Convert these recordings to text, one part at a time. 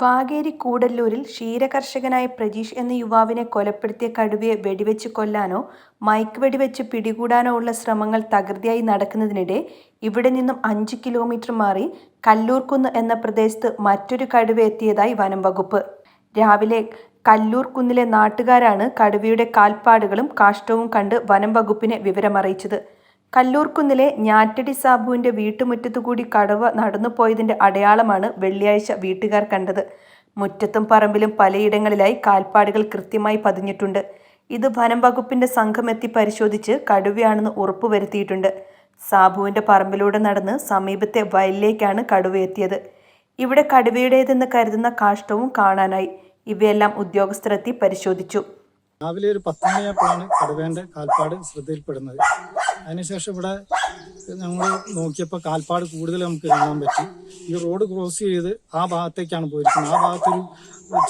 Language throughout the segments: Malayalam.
വാകേരി കൂടല്ലൂരിൽ ക്ഷീരകർഷകനായ പ്രജീഷ് എന്ന യുവാവിനെ കൊലപ്പെടുത്തിയ കടുവയെ വെടിവെച്ച് കൊല്ലാനോ മയക്ക് വെടിവെച്ച് പിടികൂടാനോ ഉള്ള ശ്രമങ്ങൾ തകൃതിയായി നടക്കുന്നതിനിടെ ഇവിടെ നിന്നും 5 കിലോമീറ്റർ മാറി കല്ലൂർകുന്ന് എന്ന പ്രദേശത്ത് മറ്റൊരു കടുവ എത്തിയതായി വനം വകുപ്പ്. രാവിലെ കല്ലൂർകുന്നിലെ നാട്ടുകാരാണ് കടുവയുടെ കാൽപ്പാടുകളും കാഷ്ടവും കണ്ട് വനം വകുപ്പിനെ വിവരമറിയിച്ചത്. കല്ലൂർകുന്നിലെ ഞാറ്റടി സാബുവിന്റെ വീട്ടുമുറ്റത്തുകൂടി കടുവ നടന്നുപോയതിന്റെ അടയാളമാണ് വെള്ളിയാഴ്ച വീട്ടുകാർ കണ്ടത്. മുറ്റത്തും പറമ്പിലും പലയിടങ്ങളിലായി കാൽപ്പാടുകൾ കൃത്യമായി പതിഞ്ഞിട്ടുണ്ട്. ഇത് വനം വകുപ്പിന്റെ സംഘമെത്തി പരിശോധിച്ച് കടുവയാണെന്ന് ഉറപ്പുവരുത്തിയിട്ടുണ്ട്. സാബുവിന്റെ പറമ്പിലൂടെ നടന്ന് സമീപത്തെ വയലിലേക്കാണ് കടുവ എത്തിയത്. ഇവിടെ കടുവയുടേതെന്ന് കരുതുന്ന കാഷ്ടവും കാണാനായി. ഇവയെല്ലാം ഉദ്യോഗസ്ഥരെത്തി പരിശോധിച്ചു. രാവിലെ ഒരു 10 മണിയായപ്പോഴാണ് കടുവേൻ്റെ കാൽപ്പാട് ശ്രദ്ധയിൽപ്പെടുന്നത്. അതിനുശേഷം ഇവിടെ ഞങ്ങൾ നോക്കിയപ്പോൾ കാൽപ്പാട് കൂടുതൽ നമുക്ക് കാണാൻ പറ്റി. ഈ റോഡ് ക്രോസ് ചെയ്ത് ആ ഭാഗത്തേക്കാണ് പോയിരിക്കുന്നത്. ആ ഭാഗത്തൊരു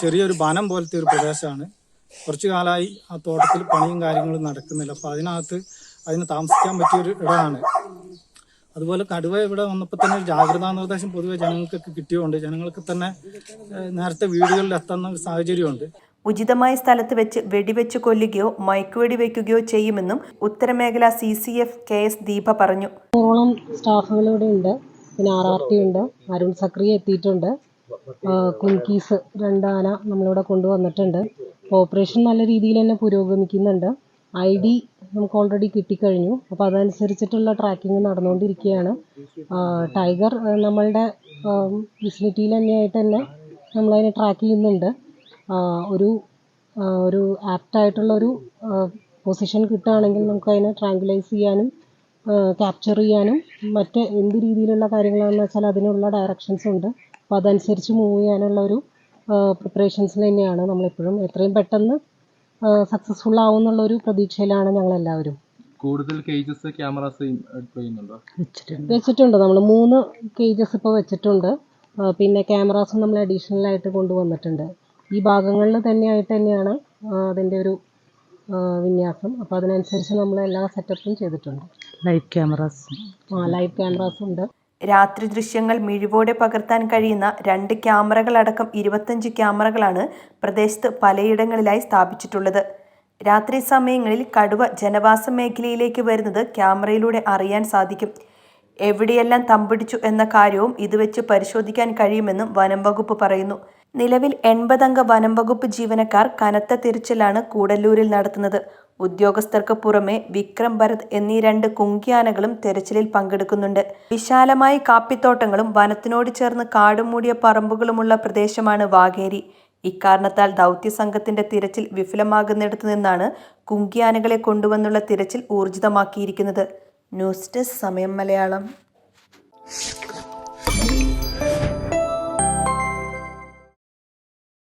ചെറിയൊരു വനം പോലത്തെ ഒരു പ്രദേശമാണ്. കുറച്ചു കാലമായി ആ തോട്ടത്തിൽ പണിയും കാര്യങ്ങളും നടക്കുന്നില്ല. അപ്പോൾ അതിന് താമസിക്കാൻ പറ്റിയൊരു ഇടമാണ്. അതുപോലെ കടുവ ഇവിടെ വന്നപ്പോൾ തന്നെ ഒരു ജാഗ്രതാ നിർദ്ദേശം പൊതുവെ ജനങ്ങൾക്കൊക്കെ കിട്ടിയതുകൊണ്ട് ജനങ്ങൾക്ക് തന്നെ നേരത്തെ വീടുകളിൽ എത്തുന്ന ഒരു സാഹചര്യമുണ്ട്. ഉചിതമായ സ്ഥലത്ത് വെച്ച് വെടിവെച്ച് കൊല്ലുകയോ മയക്കുവെടി വയ്ക്കുകയോ ചെയ്യുമെന്നും ഉത്തരമേഖല CCF KS ദീപ പറഞ്ഞു. സ്റ്റാഫുകൾ ഇവിടെ ഉണ്ട്. പിന്നെ RRT ഉണ്ട്. അരുൺ സക്രിയ എത്തിയിട്ടുണ്ട്. കുൻകീസ് 2 ആന നമ്മളിവിടെ കൊണ്ടുവന്നിട്ടുണ്ട്. ഓപ്പറേഷൻ നല്ല രീതിയിൽ തന്നെ പുരോഗമിക്കുന്നുണ്ട്. ID നമുക്ക് ഓൾറെഡി കിട്ടിക്കഴിഞ്ഞു. അപ്പോൾ അതനുസരിച്ചിട്ടുള്ള ട്രാക്കിംഗ് നടന്നുകൊണ്ടിരിക്കുകയാണ്. ടൈഗർ നമ്മളുടെ വിസിനിറ്റിയിൽ തന്നെയായിട്ട് തന്നെ നമ്മളതിനെ ട്രാക്ക് ചെയ്യുന്നുണ്ട്. ഒരു ആപ്റ്റായിട്ടുള്ളൊരു പൊസിഷൻ കിട്ടുകയാണെങ്കിൽ നമുക്കതിനെ ട്രാങ്കുലൈസ് ചെയ്യാനും ക്യാപ്ചർ ചെയ്യാനും മറ്റ് എന്ത് രീതിയിലുള്ള കാര്യങ്ങളാണെന്ന് വെച്ചാൽ അതിനുള്ള ഡയറക്ഷൻസ് ഉണ്ട്. അപ്പോൾ അതനുസരിച്ച് മൂവ് ചെയ്യാനുള്ള ഒരു പ്രിപ്പറേഷൻസിൽ തന്നെയാണ് നമ്മളെപ്പോഴും. എത്രയും പെട്ടെന്ന് സക്സസ്ഫുൾ ആവുമെന്നുള്ളൊരു പ്രതീക്ഷയിലാണ് ഞങ്ങളെല്ലാവരും. കൂടുതൽ കേജസ് ക്യാമറാസ് വെച്ചിട്ടുണ്ട്. നമ്മൾ 3 കേജസ് ഇപ്പോൾ വെച്ചിട്ടുണ്ട്. പിന്നെ ക്യാമറാസും നമ്മൾ അഡീഷണൽ ആയിട്ട് കൊണ്ടുവന്നിട്ടുണ്ട്. ഈ ഭാഗങ്ങളിൽ തന്നെയാണ് അതിൻ്റെ ഒരു വിന്യാസം. അപ്പോൾ അതിനനുസരിച്ച് നമ്മൾ എല്ലാ സെറ്റപ്പും ചെയ്തിട്ടുണ്ട്. ലൈവ് ക്യാമറാസും ഉണ്ട്. രാത്രി ദൃശ്യങ്ങൾ മിഴിവോടെ പകർത്താൻ കഴിയുന്ന 2 ക്യാമറകളടക്കം 25 ക്യാമറകളാണ് പ്രദേശത്ത് പലയിടങ്ങളിലായി സ്ഥാപിച്ചിട്ടുള്ളത്. രാത്രി സമയങ്ങളിൽ കടുവ ജനവാസ മേഖലയിലേക്ക് വരുന്നത് ക്യാമറയിലൂടെ അറിയാൻ സാധിക്കും. എവിടെയെല്ലാം തമ്പടിച്ചു എന്ന കാര്യവും ഇത് വെച്ച് പരിശോധിക്കാൻ കഴിയുമെന്നും വനം വകുപ്പ് പറയുന്നു. നിലവിൽ 80 അംഗ വനം വകുപ്പ് ജീവനക്കാർ കനത്ത തിരച്ചിലാണ് കൂടല്ലൂരിൽ നടത്തുന്നത്. ഉദ്യോഗസ്ഥർക്ക് പുറമെ വിക്രം ഭരത് എന്നീ 2 കുങ്കിയാനകളും തെരച്ചിലിൽ പങ്കെടുക്കുന്നുണ്ട്. വിശാലമായ കാപ്പിത്തോട്ടങ്ങളും വനത്തിനോട് ചേർന്ന് കാടും മൂടിയ പറമ്പുകളുമുള്ള പ്രദേശമാണ് വാകേരി. ഇക്കാരണത്താൽ ദൗത്യസംഘത്തിന്റെ തിരച്ചിൽ വിഫലമാകുന്നിടത്തു നിന്നാണ് കുങ്കിയാനകളെ കൊണ്ടുവന്നുള്ള തിരച്ചിൽ ഊർജിതമാക്കിയിരിക്കുന്നത്. ന്യൂസ് ഡെസ്ക് സമയം മലയാളം.